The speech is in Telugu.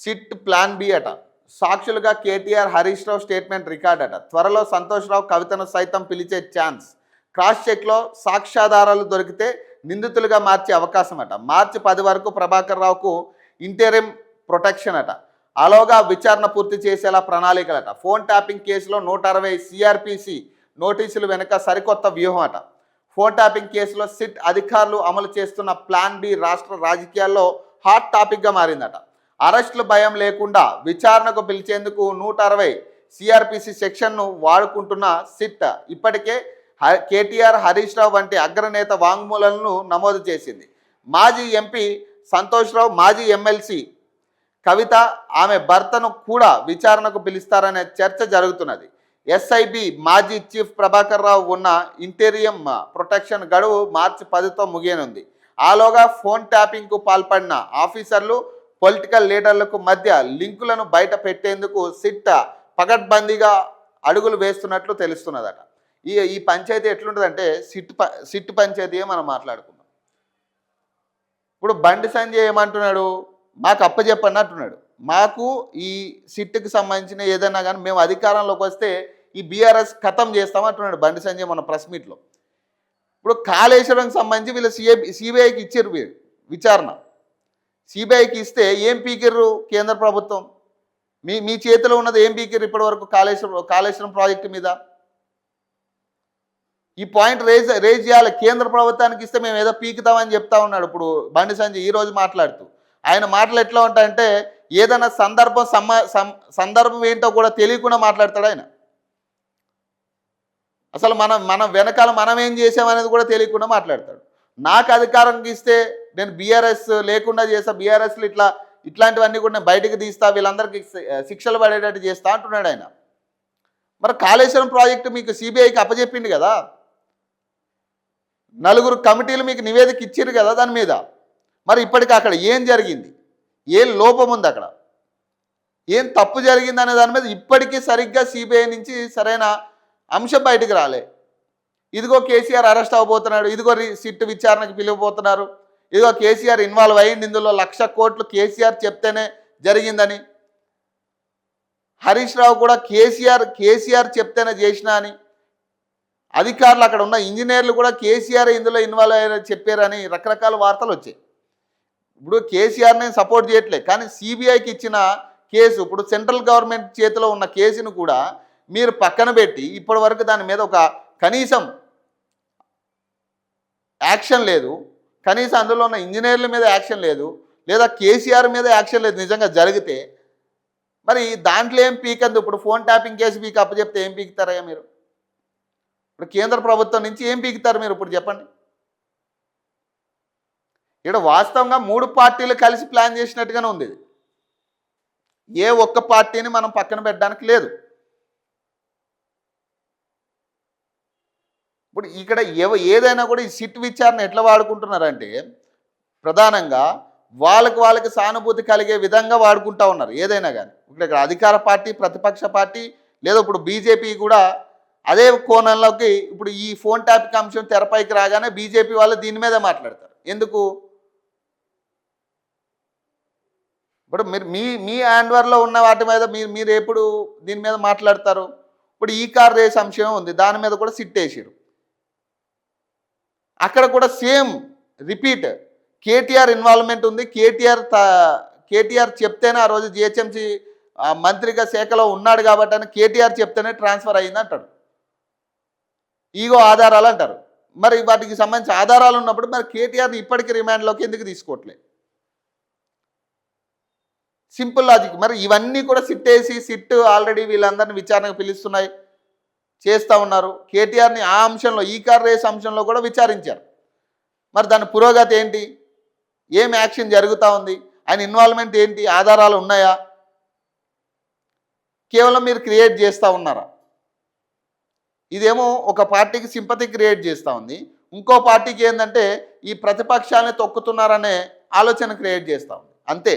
సిట్ ప్లాన్ బి అట. సాక్షులుగా కేటీఆర్, హరీష్ రావు స్టేట్మెంట్ రికార్డ్ అట. త్వరలో సంతోష్ రావు, కవితను సైతం పిలిచే ఛాన్స్. క్రాస్ చెక్లో సాక్ష్యాధారాలు దొరికితే నిందితులుగా మార్చే అవకాశం అట. మార్చి 10 వరకు ప్రభాకర్ రావుకు ఇంటరిమ్ ప్రొటెక్షన్ అట. అలోగా విచారణ పూర్తి చేసేలా ప్రణాళికలట. ఫోన్ ట్యాపింగ్ కేసులో 160 సిఆర్పిసి నోటీసులు వెనుక సరికొత్త వ్యూహం అట. ఫోన్ ట్యాపింగ్ కేసులో సిట్ అధికారులు అమలు చేస్తున్న ప్లాన్ బి రాష్ట్ర రాజకీయాల్లో హాట్ టాపిక్గా మారిందట. అరెస్టుల భయం లేకుండా విచారణకు పిలిచేందుకు 160 సిఆర్పిసి సెక్షన్ను వాడుకుంటున్న సిట్ ఇప్పటికే కేటీఆర్, హరీష్ రావు వంటి అగ్రనేత వాంగ్మూలాలను నమోదు చేసింది. మాజీ ఎంపీ సంతోష్ రావు, మాజీ ఎమ్మెల్సీ కవిత, ఆమె భర్తను కూడా విచారణకు పిలుస్తారనే చర్చ జరుగుతున్నది. ఎస్ఐబి మాజీ చీఫ్ ప్రభాకర్ రావు ఉన్న ఇంటీరియం ప్రొటెక్షన్ గడువు మార్చి 10తో ముగియనుంది. ఆలోగా ఫోన్ ట్యాపింగ్కు పాల్పడిన ఆఫీసర్లు, పొలిటికల్ లీడర్లకు మధ్య లింకులను బయట పెట్టేందుకు సిట్ పకడ్బందీగా అడుగులు వేస్తున్నట్లు తెలుస్తున్నదట. ఈ పంచాయతీ ఎట్లుంటుందంటే సిట్ పంచాయతీయే మనం మాట్లాడుకుందాం. ఇప్పుడు బండి సంజయ్ ఏమంటున్నాడు, మాకు అప్పచెప్పండి అంటున్నాడు. మాకు ఈ సిట్కి సంబంధించిన ఏదైనా కానీ మేము అధికారంలోకి వస్తే ఈ బీఆర్ఎస్ ఖతం చేస్తామంటున్నాడు బండి సంజయ్ మన ప్రెస్ మీట్లో. ఇప్పుడు కాళేశ్వరంకి సంబంధించి వీళ్ళు సిబిఐకి ఇచ్చారు విచారణ. సిబిఐకి ఇస్తే ఏం పీకిర్రు కేంద్ర ప్రభుత్వం? మీ చేతిలో ఉన్నది ఏం పీకిర్రు ఇప్పటి వరకు కాళేశ్వరం ప్రాజెక్టు మీద? ఈ పాయింట్ రేజ్ చేయాలి. కేంద్ర ప్రభుత్వానికి ఇస్తే మేము ఏదో పీకుతామని చెప్తా ఉన్నాడు ఇప్పుడు బండి సంజయ్ ఈరోజు మాట్లాడుతూ. ఆయన మాటలు ఎట్లా ఉంటాయంటే ఏదైనా సందర్భం ఏంటో కూడా తెలియకుండా మాట్లాడతాడు ఆయన. అసలు మనం వెనకాల మనం ఏం చేసామనేది కూడా తెలియకుండా మాట్లాడతాడు. నాకు అధికారం ఇస్తే నేను బీఆర్ఎస్ లేకుండా చేస్తా, బీఆర్ఎస్లు ఇట్లాంటివన్నీ కూడా నేను బయటకు తీస్తా, వీళ్ళందరికీ శిక్షలు పడేటట్టు చేస్తా అంటున్నాడు ఆయన. మరి కాళేశ్వరం ప్రాజెక్టు మీకు సిబిఐకి అప్పచెప్పింది కదా, 4 కమిటీలు మీకు నివేదిక ఇచ్చారు కదా దాని మీద. మరి ఇప్పటికీ అక్కడ ఏం జరిగింది, ఏం లోపం ఉంది, అక్కడ ఏం తప్పు జరిగింది అనే దాని మీద ఇప్పటికీ సరిగ్గా సిబిఐ నుంచి సరైన అంశం బయటకు రాలే. ఇదిగో కేసీఆర్ అరెస్ట్ అవ్వబోతున్నాడు, ఇదిగో సిట్ విచారణకు పిలువబోతున్నారు, ఇదిగో కేసీఆర్ ఇన్వాల్వ్ అయ్యింది, ఇందులో 1,00,000 కోట్లు కేసీఆర్ చెప్తేనే జరిగిందని, హరీష్ రావు కూడా కేసీఆర్ చెప్తేనే చేసినా అని, అధికారులు అక్కడ ఉన్న ఇంజనీర్లు కూడా కేసీఆర్ ఇందులో ఇన్వాల్వ్ అయ్యారని చెప్పారని రకరకాల వార్తలు వచ్చాయి. ఇప్పుడు కేసీఆర్ని సపోర్ట్ చేయట్లే, కానీ సిబిఐకి ఇచ్చిన కేసు, ఇప్పుడు సెంట్రల్ గవర్నమెంట్ చేతిలో ఉన్న కేసును కూడా మీరు పక్కన పెట్టి ఇప్పటి వరకు దాని మీద ఒక కనీసం యాక్షన్ లేదు, కనీసం అందులో ఉన్న ఇంజనీర్ల మీద యాక్షన్ లేదు, లేదా కేసీఆర్ మీద యాక్షన్ లేదు నిజంగా జరిగితే. మరి దాంట్లో ఏం పీకందు? ఇప్పుడు ఫోన్ ట్యాపింగ్ కేసు మీకు అప్పచెప్తే ఏం పీకుతారయ్యా మీరు? ఇప్పుడు కేంద్ర ప్రభుత్వం నుంచి ఏం పీకుతారు మీరు ఇప్పుడు చెప్పండి? ఇక్కడ వాస్తవంగా 3 పార్టీలు కలిసి ప్లాన్ చేసినట్టుగానే ఉంది. ఏ ఒక్క పార్టీని మనం పక్కన పెట్టడానికి లేదు. ఇప్పుడు ఇక్కడ ఏదైనా కూడా ఈ సిట్ విచారణ ఎట్లా వాడుకుంటున్నారంటే ప్రధానంగా వాళ్ళకి సానుభూతి కలిగే విధంగా వాడుకుంటూ ఉన్నారు ఏదైనా కానీ. ఇక్కడ అధికార పార్టీ, ప్రతిపక్ష పార్టీ, లేదా ఇప్పుడు బీజేపీ కూడా అదే కోణంలోకి ఇప్పుడు ఈ ఫోన్ ట్యాపింగ్ అంశం తెరపైకి రాగానే బీజేపీ వాళ్ళు దీని మీదే మాట్లాడతారు. ఎందుకు? ఇప్పుడు మీరు మీ హ్యాండ్వర్లో ఉన్న వాటి మీద మీరు ఎప్పుడు దీని మీద మాట్లాడతారు? ఇప్పుడు ఈ కార్ రేస్ అంశం ఉంది, దాని మీద కూడా సిట్ వేసారు. అక్కడ కూడా సేమ్ రిపీట్ కేటీఆర్ ఇన్వాల్వ్మెంట్ ఉంది. కేటీఆర్ చెప్తేనే ఆ రోజు జిహెచ్ఎంసీ మంత్రిగా శాఖలో ఉన్నాడు కాబట్టి అని కేటీఆర్ చెప్తేనే ట్రాన్స్ఫర్ అయింది అంటాడు. ఈగో ఆధారాలు అంటారు. మరి వాటికి సంబంధించి ఆధారాలు ఉన్నప్పుడు మరి కేటీఆర్ని ఇప్పటికీ రిమాండ్లోకి ఎందుకు తీసుకోవట్లేదు? Simple logic. మరి ఇవన్నీ కూడా సిట్ ఆల్రెడీ వీళ్ళందరినీ విచారణకు పిలుస్తున్నాయి, చేస్తూ ఉన్నారు. కేటీఆర్ని ఆ అంశంలో, ఈ కార్ రేస్ అంశంలో కూడా విచారించారు. మరి దాని పురోగతి ఏంటి? ఏం యాక్షన్ జరుగుతూ ఉంది? ఆయన ఇన్వాల్వ్మెంట్ ఏంటి? ఆధారాలు ఉన్నాయా? కేవలం మీరు క్రియేట్ చేస్తూ ఉన్నారా? ఇదేమో ఒక పార్టీకి సింపతి క్రియేట్ చేస్తూ ఉంది, ఇంకో పార్టీకి ఏంటంటే ఈ ప్రతిపక్షాలని తొక్కుతున్నారనే ఆలోచన క్రియేట్ చేస్తూ ఉంది. అంతే.